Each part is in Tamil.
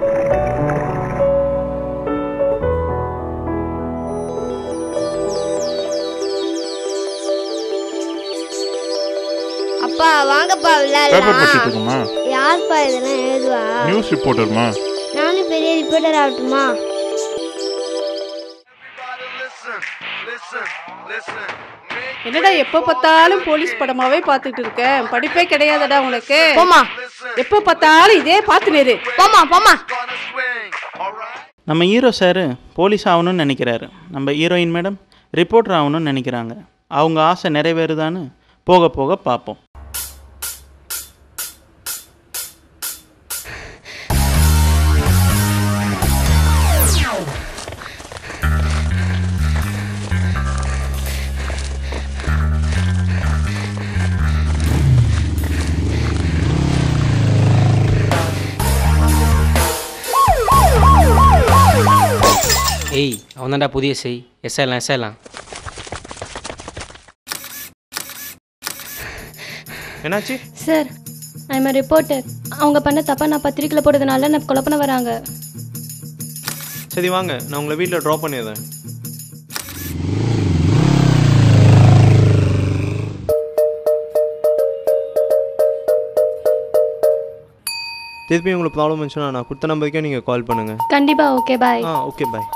அப்பா வாங்கப்பா பேப்பர் படிச்சிட்டு விளையாடலாம். இருக்கோமா? யார்ப்பா இதெல்லாம் எழுதுவா? நியூஸ் ரிப்போர்ட்டர்மா. நானும் பெரிய ரிப்போர்ட்டர் ஆகட்டுமா? என்னடா எப்ப பார்த்தாலும் போலீஸ் படமாவே பார்த்துட்டு இருக்க? படிப்பே கிடையாதடா உனக்கு. போமா எப்ப பார்த்தாலும் இதே பார்த்துனேரு. போமா போமா. நம்ம ஹீரோ சார் போலீஸ் ஆகணும்னு நினைக்கிறாரு. நம்ம ஹீரோயின் மேடம் ரிப்போர்ட்டர் ஆகணும்னு நினைக்கிறாங்க. அவங்க ஆசை நிறைவேறுதான்னு போக போக பார்ப்போம். ஏய் அவன் தான்டா புதிய எஸ்ஐலாம் என்னாச்சு சார் ஐம் a ரிப்போர்ட்டர். அவங்க பண்ண தப்பா நான் பத்திரிக்கையில் போடுறதுனால நான் கொலை பண்ண வராங்க. சரி வாங்க, நான் உங்களை வீட்டில் ட்ராப் பண்ணிடுறேன். திருப்பி உங்களுக்கு ப்ராப்ளம் இருந்துச்சுன்னா நான் கொடுத்த நம்பருக்கே நீங்கள் கால் பண்ணுங்கள். கண்டிப்பா. Okay bye. Okay bye.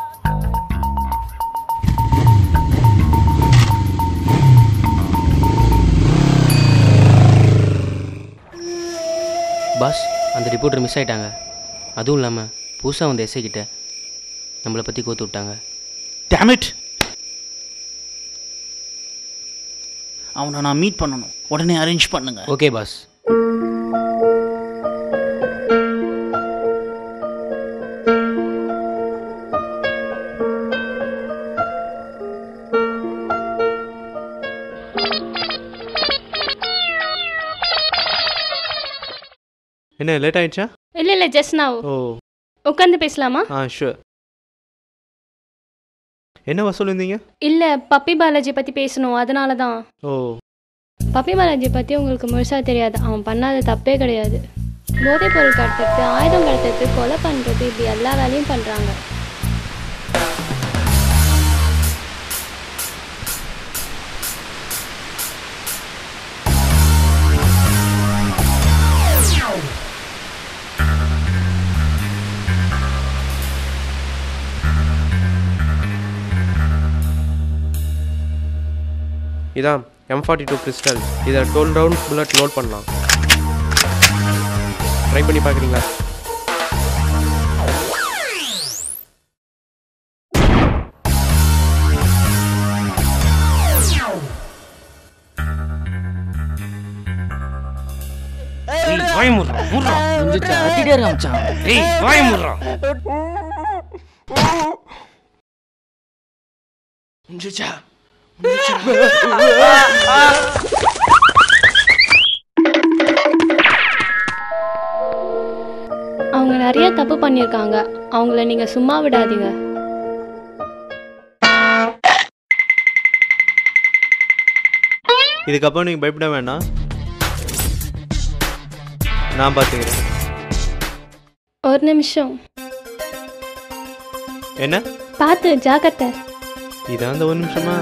Boss அந்த ரிப்போர்ட்டர் மிஸ் ஆகிட்டாங்க. அதுவும் இல்லாமல் புதுசாக வந்த எஸ்ஐ கிட்ட நம்மளை பற்றி கோத்து விட்டாங்க. Damn it! அவனை நான் மீட் பண்ணணும். உடனே அரேஞ்ச் பண்ணுங்க. Okay pass. என்ன லேட் ஆயிடுச்சா? இல்லை ஜஸ்ட் நான் ஓ உட்காந்து பேசலாமா? ஷூர். என்ன வசூல் இருந்தீங்க? இல்லை பப்பி பாலாஜி பற்றி பேசணும், அதனால தான். ஓ பப்பி பாலாஜி பற்றி உங்களுக்கு முழுசாக தெரியாது. அவன் பண்ணாத தப்பே கிடையாது. போதைப் பொருள் கடத்துறது, ஆயுதம் கடத்துறது, கொலை பண்ணுறது, இப்படி எல்லா வேலையும் பண்ணுறாங்க. இதான் M42 பிஸ்டல். இதை 12 ரவுண்ட் புல்லட் லோட் பண்ணலாம். ட்ரை பண்ணி பார்க்குறீங்களா? அவங்க நிறைய தப்பு பண்ணியிருக்காங்க. அவங்கள நீங்கள் சும்மா விடாதீங்க. இதுக்கப்புறம் நீங்கள் பயப்பட வேண்டாம், நான் பார்த்துக்கிறேன். ஒரு நிமிஷம். என்ன பார்த்து ஜாக்கிரதை. இதான் அந்த ஒரு நிமிஷமா?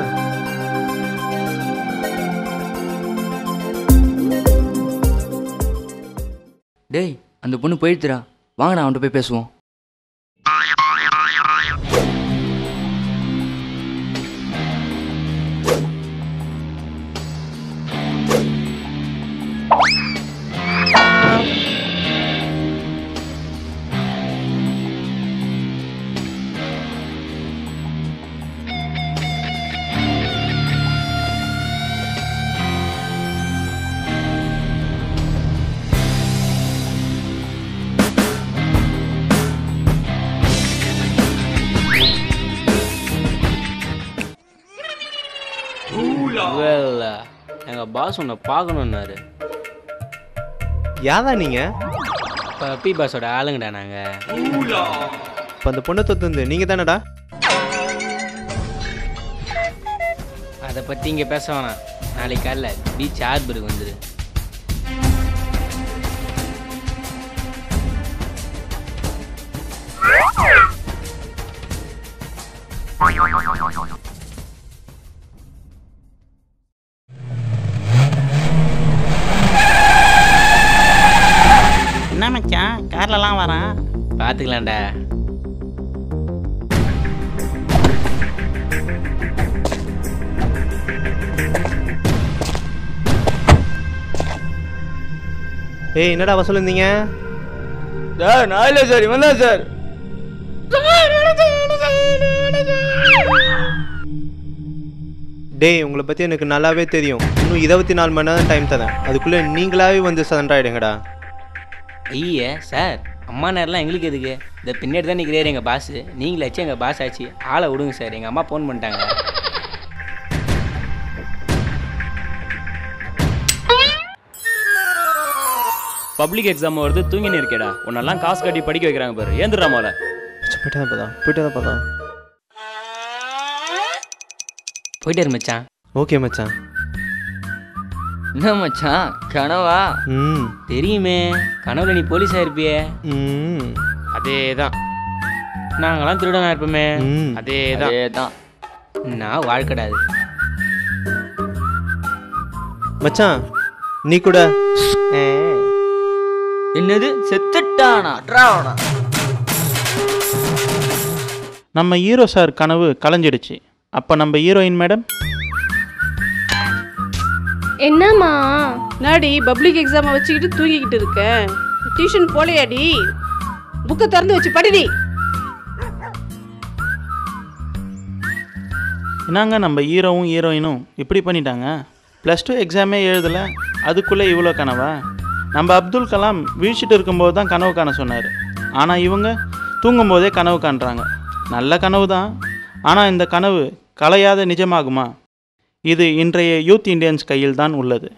டேய் அந்த பொண்ணு போயிடுத்துடா, வாங்கடா அவன்கிட்ட போய் பேசுவோம். எங்கள் பாஸ் உன்னை பார்க்கணுன்னாரு. யாரா நீங்கள்? பப்பி பாஸோட ஆளுங்கடா நாங்கள். இப்போ அந்த பொண்ணை தொத்து நீங்கள் தானடா? அதை பற்றி இங்கே பேச வேணாம். நாளைக்கு காலைல பீச் ஆர்பருக்கு வந்துடு. பார்த்துக்கலாம்டா. ஏய் என்னடா வசூல் இருந்தீங்க? சார் நான் இல்லை சார், இவன் தான் சார். டேய் உங்களை பற்றி எனக்கு நல்லாவே தெரியும். இன்னும் 24 மணி நேரம் டைம் தரேன். அதுக்குள்ளே நீங்களாவே வந்து சரண்டர் ஆகிடுங்கடா. ஐயே சார், அம்மா நேரம்லாம் எங்களுக்கு எதுக்கு? இந்த பின்னாடி தான் நிற்கிறாரு எங்கள் பாஸு. நீங்களாச்சும் எங்கள் பாஸ் ஆச்சு. ஆளை விடுங்க சார், எங்கள் அம்மா ஃபோன் பண்ணிட்டாங்க. பப்ளிக் எக்ஸாம் வருது, தூங்கினு இருக்கேடா. உன்னெல்லாம் காசு கட்டி படிக்க வைக்கிறாங்க பாரு. ஏந்துடுறா மோல. போயிட்டு தான் போயிட்டாரு மச்சான். ஓகே மச்சான். என்ன மச்சான் கனவா? தெரியுமே, கனவுல நீ போலீஸாக இருப்பியே. அதே தான். நாங்களாம் திருடனா இருப்போமே. அதே தான். நான் வாழ்க்கடாது. மச்சான் நீ கூட என்னது செத்துட்டானா? நம்ம ஹீரோ சார் கனவு கலைஞ்சிடுச்சு. அப்போ நம்ம ஹீரோயின் மேடம் என்னம்மா? நாடி பப்ளிக் எக்ஸாமை வச்சுக்கிட்டு தூங்கிக்கிட்டு இருக்கேன். டியூஷன் போலையாடி? புக்கை திறந்து வச்சு படிடி. என்னங்க நம்ம ஹீரோவும் ஹீரோயினும் இப்படி பண்ணிட்டாங்க? +2 எக்ஸாமே எழுதலை, அதுக்குள்ளே இவ்வளோ கனவா? நம்ம அப்துல் கலாம் வீழ்ச்சிட்டு இருக்கும்போது தான் கனவு காண சொன்னார். ஆனால் இவங்க தூங்கும்போதே கனவு காண்றாங்க. நல்ல கனவு தான், ஆனால் இந்த கனவு கலையாத நிஜமாகுமா? இது இன்றைய யூத் இண்டியன்ஸ் கையில் தான் உள்ளது.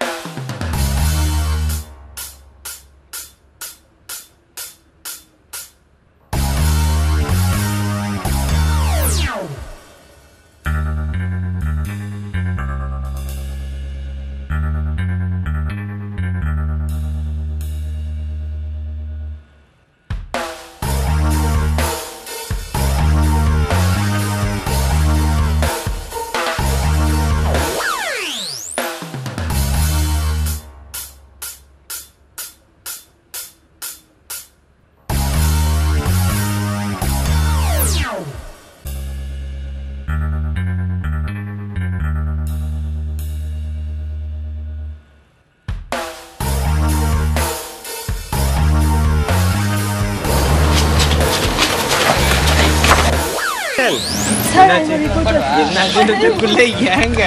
ஏங்க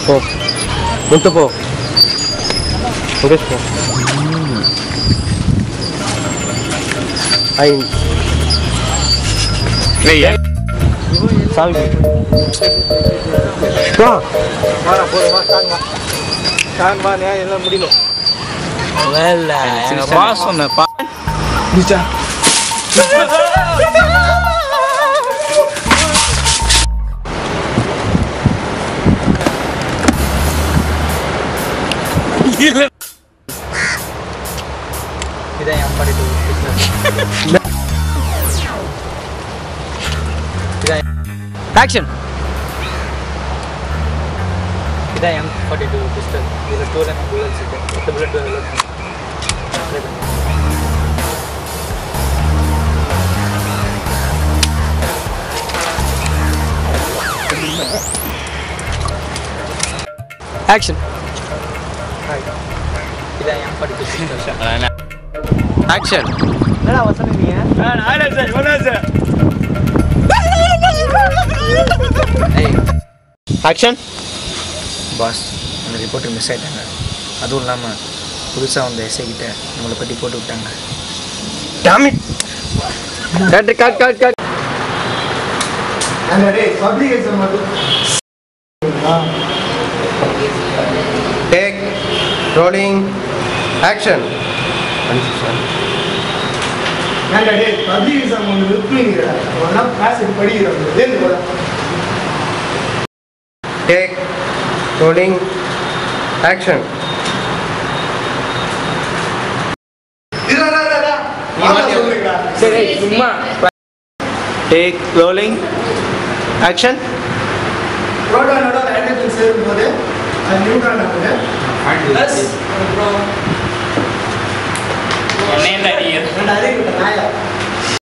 போ முட்டு போ சுரேஷ் போ. சாமி எல்லாம் முடியல. ஆக்ஷன். இதான் M42 பிஸ்டல். இதுல ஸ்டோரன் புல்லட்ஸ் இருக்கு. 10 புல்லட் இருக்கு. ஆக்ஷன். இதான் M42 பிஸ்டல். ஆக்ஷன். என்னடா வசனீங்க? நான் சார் இவனா சார். ஆக்ஷன். பாஸ், அந்த ரிப்போர்ட்டர் மிஸ் ஆகிட்டாங்க. அதுவும் இல்லாமல் புதுசாக வந்த எஸ்ஐ கிட்ட நம்மளை பற்றி போட்டு விட்டாங்க. Damn it. Cut. Public exam take rolling action. Public exam படிக்கிறோம். Take rolling action. சரி சும்மா டேக் ரோலிங் ஆக்ஷன். புரோட்டானோட ஹைட்ரஜன் சேரும்போது அது நியூட்ரான் ஆகுது. ப்ளஸ் அப்புறம் என்ன அறிய நாயா